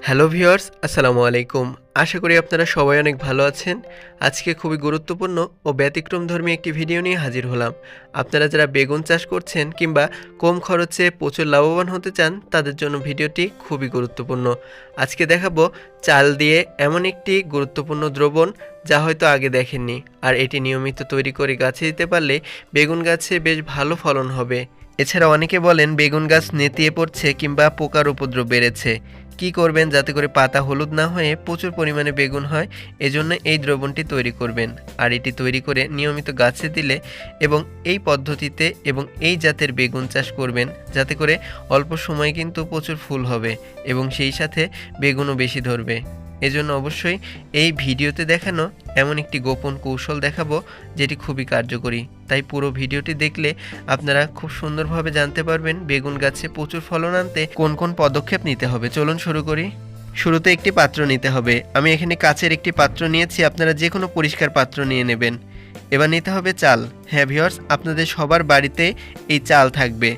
Hello viewers, আসসালামু আলাইকুম। আশা করি আপনারা সবাই অনেক ভালো আছেন। আজকে খুবই গুরুত্বপূর্ণ ও ব্যতিক্রমধর্মী একটি ভিডিও নিয়ে হাজির হলাম। আপনারা যারা বেগুন চাষ করছেন কিংবা কম খরচে প্রচুর লাভবান হতে চান, তাদের জন্য ভিডিওটি খুবই গুরুত্বপূর্ণ। আজকে দেখাবো চাল দিয়ে এমন একটি গুরুত্বপূর্ণ দ্রবণ যা হয়তো আগে দেখেননি, আর এটি নিয়মিত তৈরি করে গাছে দিতে পারলে বেগুন গাছে বেশ ভালো ফলন হবে। এছাড়া অনেকে বলেন বেগুন গাছ নেতিয়ে পড়ছে কিংবা পোকার উপদ্রব বেড়েছে। কি করবেন যাতে করে পাতা হলুদ না হয়ে প্রচুর পরিমাণে বেগুন হয়, এজন্য এই দ্রবণটি তৈরি করবেন। আর এটি তৈরি করে নিয়মিত গাছে দিলে এবং এই পদ্ধতিতে এবং এই জাতের বেগুন চাষ করবেন যাতে করে অল্প সময়ে কিন্তু প্রচুর ফুল হবে এবং সেই সাথে বেগুনও বেশি ধরবে। এজন্য অবশ্যই এই ভিডিওতে দেখানো এমন একটি গোপন কৌশল দেখাবো যেটি খুবই কার্যকরী। তাই পুরো ভিডিওটি দেখলে আপনারা খুব সুন্দরভাবে জানতে পারবেন বেগুন গাছে প্রচুর ফলন আনতে কোন কোন পদক্ষেপ নিতে হবে। চলুন শুরু করি। শুরুতে একটি পাত্র নিতে হবে। আমি এখানে কাচের একটি পাত্র নিয়েছি, আপনারা যে কোনো পরিষ্কার পাত্র নিয়ে নেবেন। এবার নিতে হবে চাল। হ্যাঁ ভিউয়ার্স, আপনাদের সবার বাড়িতে এই চাল থাকবে।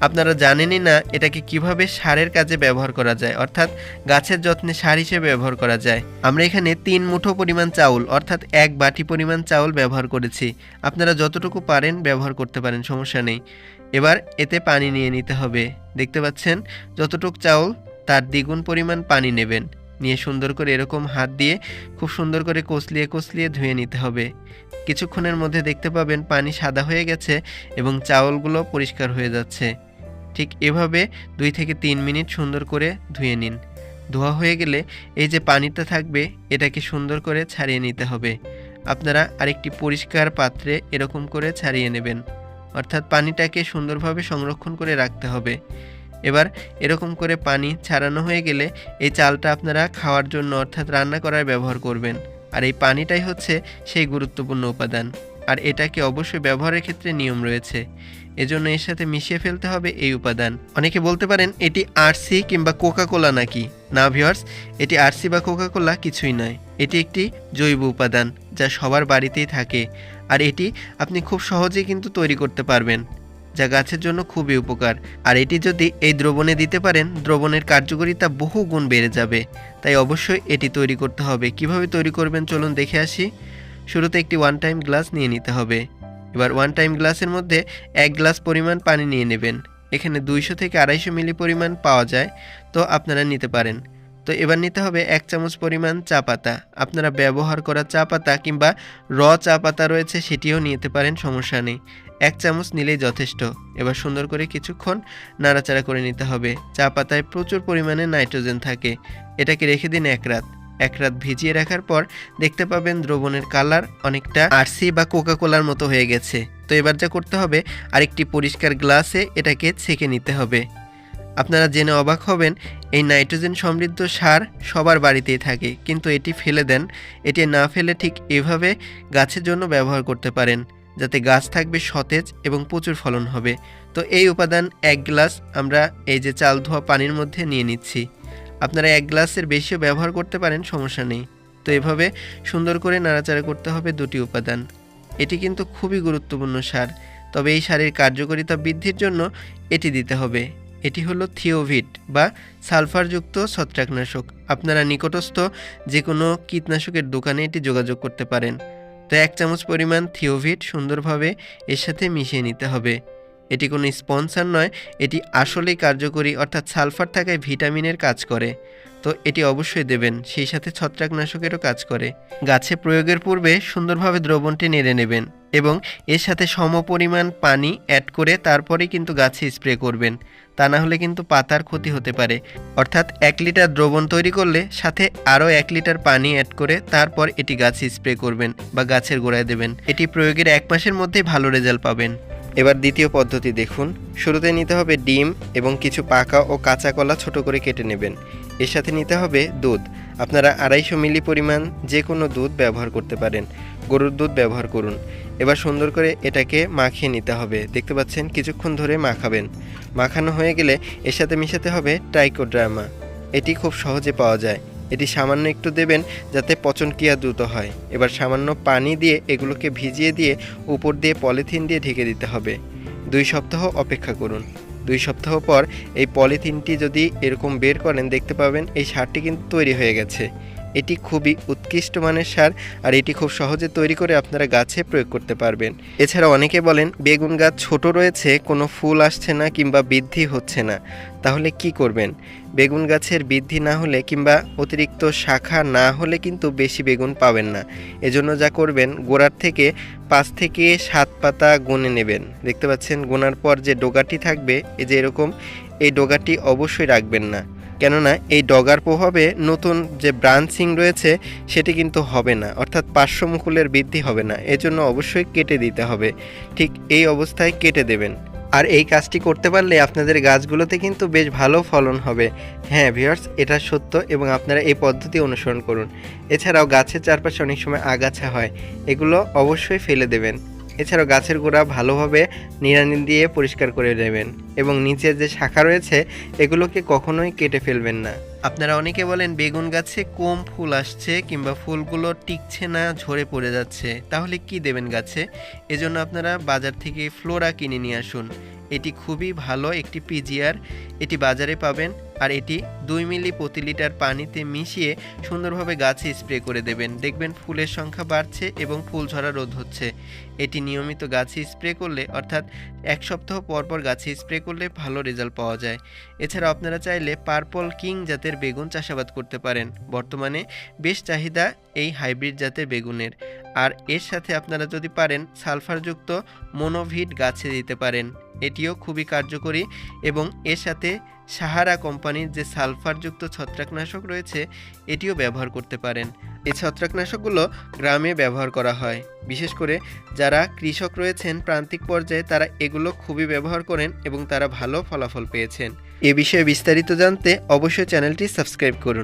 আপনারা জানেনই না এটাকে কিভাবে সারের কাজে ব্যবহার করা যায়, অর্থাৎ গাছের যত্নে সার হিসেবে ব্যবহার করা যায়। আমরা এখানে 3 মুঠো পরিমাণ চাউল অর্থাৎ 1 বাটি পরিমাণ চাউল ব্যবহার করেছি। আপনারা যতটুকু পারেন ব্যবহার করতে পারেন, সমস্যা নেই। এবার এতে পানি নিয়ে নিতে হবে। দেখতে পাচ্ছেন যতটুকু চাউল তার দ্বিগুণ পরিমাণ পানি নেবেন। নিয়ে সুন্দর করে এরকম হাত দিয়ে খুব সুন্দর করে কষলিয়ে কষলিয়ে ধুয়ে নিতে হবে। কিছুক্ষণের মধ্যে দেখতে পাবেন পানি সাদা হয়ে গেছে এবং চাউলগুলো পরিষ্কার হয়ে যাচ্ছে। ঠিক এভাবে 2 থেকে 3 মিনিট সুন্দর করে ধুয়ে নিন। ধোয়া হয়ে গেলে এই যে পানিটা থাকবে এটাকে সুন্দর করে ছাড়িয়ে নিতে হবে। আপনারা আরেকটি পরিষ্কার পাত্রে এরকম করে ছাড়িয়ে নেবেন, অর্থাৎ পানিটাকে সুন্দরভাবে সংরক্ষণ করে রাখতে হবে। এবার এরকম করে পানি ছাড়ানো হয়ে গেলে এই চালটা আপনারা খাওয়ার জন্য অর্থাৎ রান্না করার ব্যবহার করবেন। আর এই পানিটাই হচ্ছে সেই গুরুত্বপূর্ণ উপাদান। আর এটাকে অবশ্যই ব্যবহারের ক্ষেত্রে নিয়ম রয়েছে, এজন্য এর সাথে মিশিয়ে ফেলতে হবে এই উপাদান। অনেকে বলতে পারেন এটি আরসি কিংবা কোকা-কোলা নাকি? না ভিউয়ার্স, এটি আরসি বা কোকা-কোলা কিছুই নয়। এটি একটি জৈব উপাদান যা সবার বাড়িতেই থাকে। আর এটি আপনি খুব সহজেই কিন্তু তৈরি করতে পারবেন, যা গাছের জন্য খুবই উপকার। আর এটি যদি এই দ্রবণে দিতে পারেন, দ্রবণের কার্যকারিতা বহু গুণ বেড়ে যাবে। তাই অবশ্যই এটি তৈরি করতে হবে। কিভাবে তৈরি করবেন চলুন দেখে আসি। শুরুতে একটি 1 টাইম গ্লাস নিয়ে নিতে হবে। এবার 1 টাইম গ্লাসের মধ্যে 1 গ্লাস পরিমাণ পানি নিয়ে নেবেন। এখানে 200 থেকে 250 মিলি পরিমাণ পাওয়া যায়, তো আপনারা নিতে পারেন। তো এবার নিতে হবে 1 চামচ পরিমাণ চা পাতা। আপনারা ব্যবহার করা চা পাতা কিংবা চা পাতা রয়েছে সেটিও নিতে পারেন, সমস্যা নেই। 1 চামচ নিলেই যথেষ্ট। এবার সুন্দর করে কিছুক্ষণ নাড়াচাড়া করে নিতে হবে। চা পাতায় প্রচুর পরিমাণে নাইট্রোজেন থাকে। এটাকে রেখে দিন 1 রাত। 1 রাত ভিজিয়ে রাখার পর দেখতে পাবেন দ্রবণের কালার অনেকটা আরসি বা কোকা-কোলার মতো হয়ে গেছে। তো এবার যা করতে হবে, আরেকটি পরিষ্কার গ্লাসে এটাকে ছেঁকে নিতে হবে। আপনারা জেনে অবাক হবেন, এই নাইট্রোজেন সমৃদ্ধ সার সবার বাড়িতেই থাকে, কিন্তু এটি ফেলে দেন। এটি না ফেলে ঠিক এভাবে গাছের জন্য ব্যবহার করতে পারেন, যাতে গাছ থাকবে সতেজ এবং প্রচুর ফলন হবে। তো এই উপাদান 1 গ্লাস আমরা এই যে চাল ধোয়া পানির মধ্যে নিয়ে নিচ্ছি। আপনারা 1 গ্লাসের বেশিও ব্যবহার করতে পারেন, সমস্যা নেই। তো এভাবে সুন্দর করে নাড়াচাড়া করতে হবে দুটি উপাদান। এটি কিন্তু খুবই গুরুত্বপূর্ণ সার, তবে এই সারের কার্যকারিতা বৃদ্ধির জন্য এটি দিতে হবে। এটি হলো থিওভিট বা সালফারযুক্ত ছত্রাকনাশক। আপনারা নিকটস্থ যে কোনো কীটনাশকের দোকানে এটি যোগাযোগ করতে পারেন। তো 1 চামচ পরিমাণ থিওভিট সুন্দরভাবে এর সাথে মিশিয়ে নিতে হবে। এটি কোনো স্পন্সর নয়, এটি আসলেই কার্যকরী, অর্থাৎ সালফার থাকায় ভিটামিনের কাজ করে। তো এটি অবশ্যই দেবেন, সেই সাথে ছত্রাকনাশকেরও কাজ করে। গাছে প্রয়োগের পূর্বে সুন্দরভাবে দ্রবণটি নেড়ে নেবেন এবং এর সাথে সমপরিমাণ পানি অ্যাড করে তারপরেই কিন্তু গাছে স্প্রে করবেন। তা না হলে কিন্তু পাতার ক্ষতি হতে পারে। অর্থাৎ 1 লিটার দ্রবণ তৈরি করলে সাথে আরও 1 লিটার পানি অ্যাড করে তারপর এটি গাছে স্প্রে করবেন বা গাছের গোড়ায় দেবেন। এটি প্রয়োগের 1 মাসের মধ্যেই ভালো রেজাল্ট পাবেন। এবার দ্বিতীয় পদ্ধতি দেখুন। শুরুতে নিতে হবে ডিম এবং কিছু পাকা ও কাঁচা কলা ছোট করে কেটে নেবেন। এর সাথে নিতে হবে দুধ। আপনারা 250 মিলি পরিমাণ যে কোনো দুধ ব্যবহার করতে পারেন, গরুর দুধ ব্যবহার করুন। এবার সুন্দর করে এটাকে মাখিয়ে নিতে হবে। দেখতে পাচ্ছেন কিছুক্ষণ ধরে মাখাবেন। মাখানো হয়ে গেলে এর সাথে মিশাতে হবে ট্রাইকোডার্মা। এটি খুব সহজে পাওয়া যায়। এটি সামান্য একটু দেবেন যাতে পচনক্রিয়া দ্রুত হয়। এবার সামান্য পানি দিয়ে এগুলোকে ভিজিয়ে দিয়ে উপর দিয়ে পলিথিন দিয়ে ঢেকে দিতে হবে। 2 সপ্তাহ অপেক্ষা করুন। 2 সপ্তাহ পর এই পলিথিনটি যদি এরকম বের করেন দেখতে পাবেন এই সারটি কিন্তু তৈরি হয়ে গেছে। এটি খুবই উৎকৃষ্ট মানের সার, আর এটি খুব সহজে তৈরি করে আপনারা গাছে প্রয়োগ করতে পারবেন। এছাড়া অনেকে বলেন বেগুন গাছ ছোট রয়েছে, কোনো ফুল আসছে না কিংবা বৃদ্ধি হচ্ছে না, তাহলে কি করবেন? বেগুন গাছের বৃদ্ধি না হলে কিংবা অতিরিক্ত শাখা না হলে কিন্তু বেশি বেগুন পাবেন না। এজন্য যা করবেন, গোড়ার থেকে 5 থেকে 7 পাতা গুনে নেবেন। দেখতে পাচ্ছেন গোনার পর যে ডগাটি থাকবে, এই যে এরকম, এই ডগাটি অবশ্যই রাখবেন না, কেননা এই ডগার প্রভাবে নতুন যে ব্রাঞ্চিং রয়েছে সেটি কিন্তু হবে না, অর্থাৎ পার্শ্বমুকুলের বৃদ্ধি হবে না। এজন্য অবশ্যই কেটে দিতে হবে। ঠিক এই অবস্থায় কেটে দেবেন। আর এই কাজটি করতে পারলে আপনাদের গাছগুলোতে কিন্তু বেশ ভালো ফলন হবে। হ্যাঁ ভিউয়ার্স, এটা সত্য এবং আপনারা এই পদ্ধতি অনুসরণ করুন। এছাড়াও গাছের চারপাশে অনেক সময় আগাছা হয়, এগুলো অবশ্যই ফেলে দেবেন। এছাড়াও গাছের গোড়া ভালোভাবে নিড়ানি দিয়ে পরিষ্কার করে নেবেন এবং নিচের যে শাখা রয়েছে এগুলোকে কখনোই কেটে ফেলবেন না। আপনারা অনেকে বলেন বেগুন গাছে কম ফুল আসছে কিংবা ফুলগুলো টিকছে না, ঝরে পড়ে যাচ্ছে, তাহলে কি দেবেন গাছে? এজন্য আপনারা বাজার থেকে ফ্লোরা কিনে নিয়ে আসুন। এটি খুবই ভালো একটি পিজিআর, এটি বাজারে পাবেন। আর এটি 2 মিলি প্রতি লিটার পানিতে মিশিয়ে সুন্দরভাবে গাছে স্প্রে করে দেবেন। দেখবেন ফুলের সংখ্যা বাড়ছে এবং ফুল ঝরা রোধ হচ্ছে। এটি নিয়মিত গাছে স্প্রে করলে, অর্থাৎ 1 সপ্তাহ পর পর গাছে স্প্রে করলে ভালো রেজাল্ট পাওয়া যায়। এছাড়া আপনারা চাইলে পার্পল কিং জাতের বেগুন চাষাবাদ করতে পারেন। বর্তমানে বেশ চাহিদা এই হাইব্রিড জাতের বেগুনের। আর এর সাথে আপনারা যদি পারেন সালফারযুক্ত মনোভিট গাছে দিতে পারেন, এটিও খুবই কার্যকরী। এবং এর সাথে সাহারা কোম্পানির যে সালফারযুক্ত ছত্রাকনাশক রয়েছে এটিও ব্যবহার করতে পারেন। এই ছত্রাকনাশকগুলো গ্রামে ব্যবহার করা হয়, বিশেষ করে যারা কৃষক রয়েছেন প্রান্তিক পর্যায়ে তারা এগুলো খুবই ব্যবহার করেন এবং তারা ভালো ফলাফল পেয়েছেন। এ বিষয়ে বিস্তারিত জানতে অবশ্যই চ্যানেলটি সাবস্ক্রাইব করুন।